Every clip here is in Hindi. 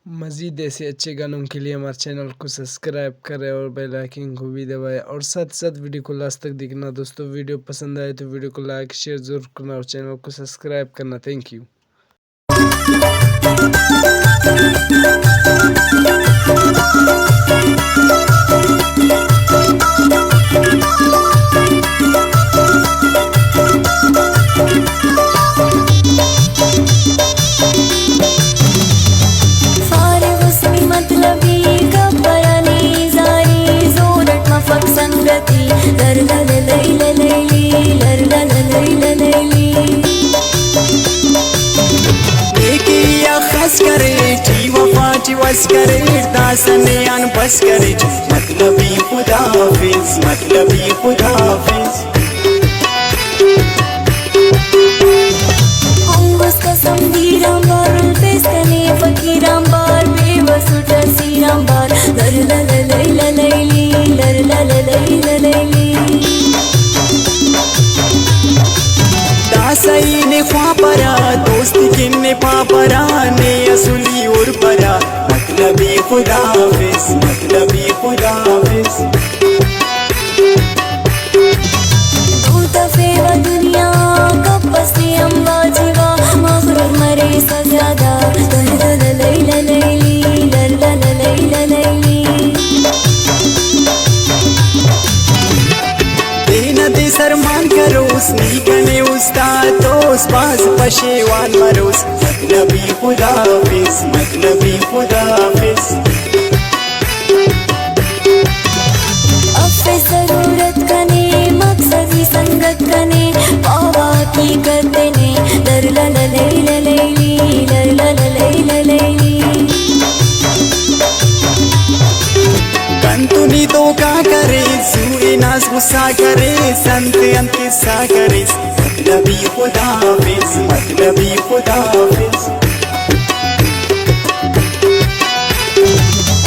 मज़ीद ऐसे अच्छे गानों के लिए हमारे चैनल को सब्सक्राइब करें और बेल आइकन को भी दबाएं और साथ साथ वीडियो को लास्ट तक देखना। दोस्तों वीडियो पसंद आए तो वीडियो को लाइक शेयर ज़रूर करना और चैनल को सब्सक्राइब करना। Thank you. बस करे दासने अन बस करे मतलबी खुदा हाफिज मतलबी खुदा हाफिज अंगुस कसम दीराम बार फेस कने फकीराम बार बेबस उठा सीराम बार लर लल लैला लैली लर लल लैला लैली दासई ने ख्वापरा दोस्त किन्ने पापरा ने असली और परा मतलबी खुदा हाफिज मतलबी खुदा हाफिज तू तफेवा दुनिया कपस ने अम्बा जीवा मगरूर मरे सजादा लर लल लैला लैली लर लल लैला लैली देना दे सरमान करोस नी गने उस्ताद दोस्त पास पशेवान मरोस मतलबी खुदा हाफिज मतलबी खुदा हाफिज अफ़े ज़रूरत कने मकसदी संगत कने पावा की करते ने लर लल लैला लैली लर लल लैला लैली कंतुनी तो का करे सूए नाज गुस्सा करे संत अंत सा करे मतलबी खुदा हाफिज मतलबी खुदा हाफिज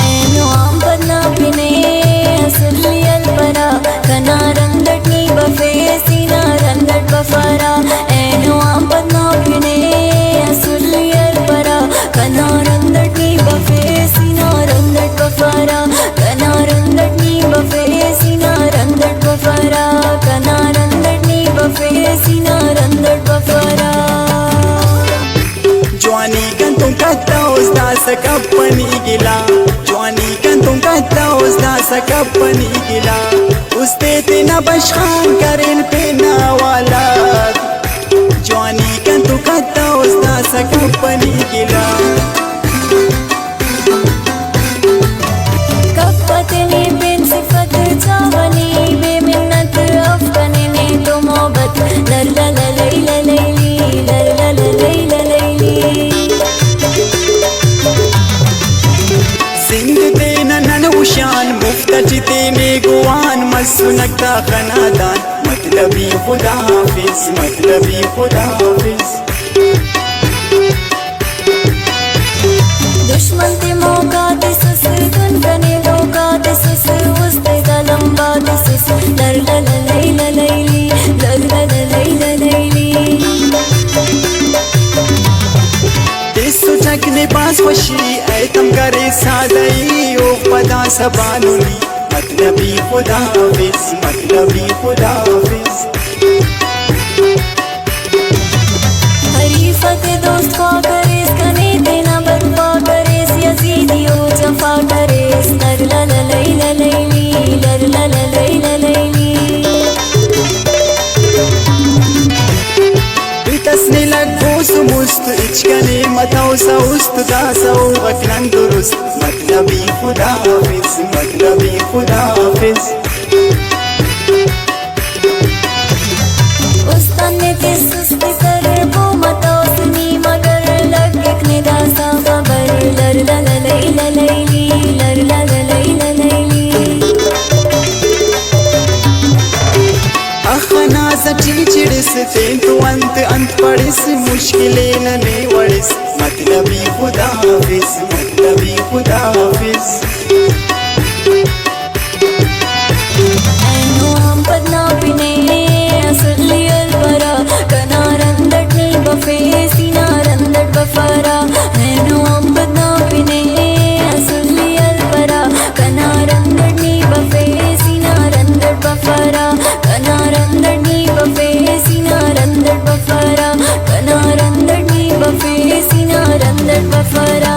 ऐनो आम बदना पिने असली अलपरा कना रंगटनी बफे सीना रंगट बफरा ऐनो आम बदना पिने असली अलपरा कना रंगटनी बफे सीना रंगट बफरा कना रंगटनी बफे सीना रंगट बफरा कना रंगटनी बफे सीना रंगट बफरा जवानी कंतुम कहता उस्ता सकपनी गिला जवानी कंतुम कहता उस्ता सकपनी गिला उस्ते तेना बशान करेन पे नावाला जवानी कंतुम कहता उस्ता सकपनी गिला कपतने बिन सिफत चावनी बेमिन्नत अफकने ने तो मोहब्बत लर लल लैला लैली लर लल लैला लैली सिंध तेना ननौशान मुफ्तज तेने गुआन मसुनकता खनादान मतलबी खुदा हाफिज मतलबी खुदा हाफिज दुश्मन ते मौका ते सुस दुन कने लोका ते सुस उस्ते का लंबा ते सुस लर लल लैला लैली लर लल लैला लैली सुचकने पास वशी ऐतम करे सादई ओ पदा सबानुली मतलबी खुदा हाफिज मतलबी खुदा हाफिज हरीफत दोस्त को करे कने देना बदवा करे यजीदी ओ जफा करे लर लल लैला लैली लर लल लैला लैली तसने लगो सुमुस्त इचकने मताओ सउस्त दासो वकलन दुरुस्त मतलबी खुदा हाफिज मतलबी खुदा हाफिज उस्तने ते सुस्ती कर वो मताओ सुनी मगर लगने दासा खबर लर लल लैला लैली लर लल लैला लैली अखना सची चिड़िस तेन तो अंत पड़िस मुश्किलें नने वड़िस मतलबी खुदा हाफिज मतलबी खुदा हाफिज ऐनो हम पदना पिने असली अलपरा कना रंदटनी बफे सीना रंदट बफरा ऐनो हम पदना पिने बफरा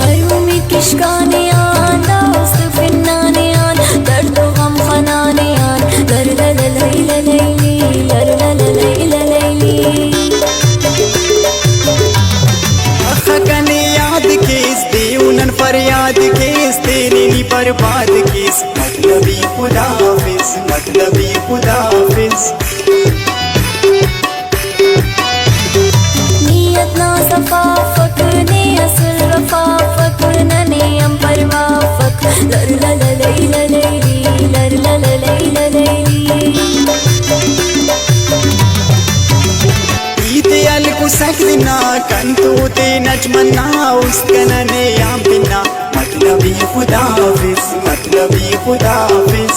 हयूमी किशकाने आन दोस्त फिन्नाने आन दर्द गम खनाने आन लर लल लैल लैली लर लल लैल लैली खकने याद केस देउनन फरियाद केस तेरे नी बर्बाद केस मतलबी खुदा हाफिज मतलबी खुदा हाफिज नियत ना सफाफक ने असल रफाफक नने हम परवाफक लर लल लैल लैली लर लल लैल लैली ईते अलकु सकना कंतु ते नजमना उसकनने याम बिना मतलबी खुदा हाफिज मतलबी खुदा हाफिज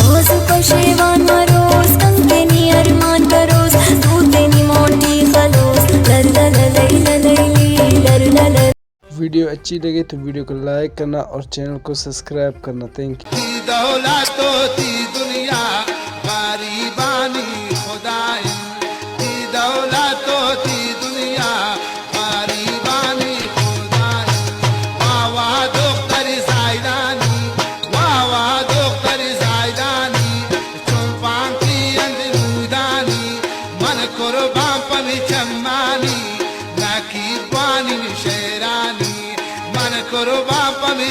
भोज पशेवान मरोज कंगनी अरमान करोज दूधनी मोटी खलोस लर लल लैल लैली लर लल वीडियो अच्छी लगे तो वीडियो को लाइक करना और चैनल को सब्सक्राइब करना। Thank you. दौलतो ती दुनिया गरीबानी खुदाई ती दौलतो ती दुनिया गरीबानी खुदाई वावा दोख्तर जायदानी वावा दोख्तर जायदानी चुंपांकी अंदरूदानी मन कुर्बान पमी चम्मानी नाकी बानी शेरानी मन कुर्बान पमी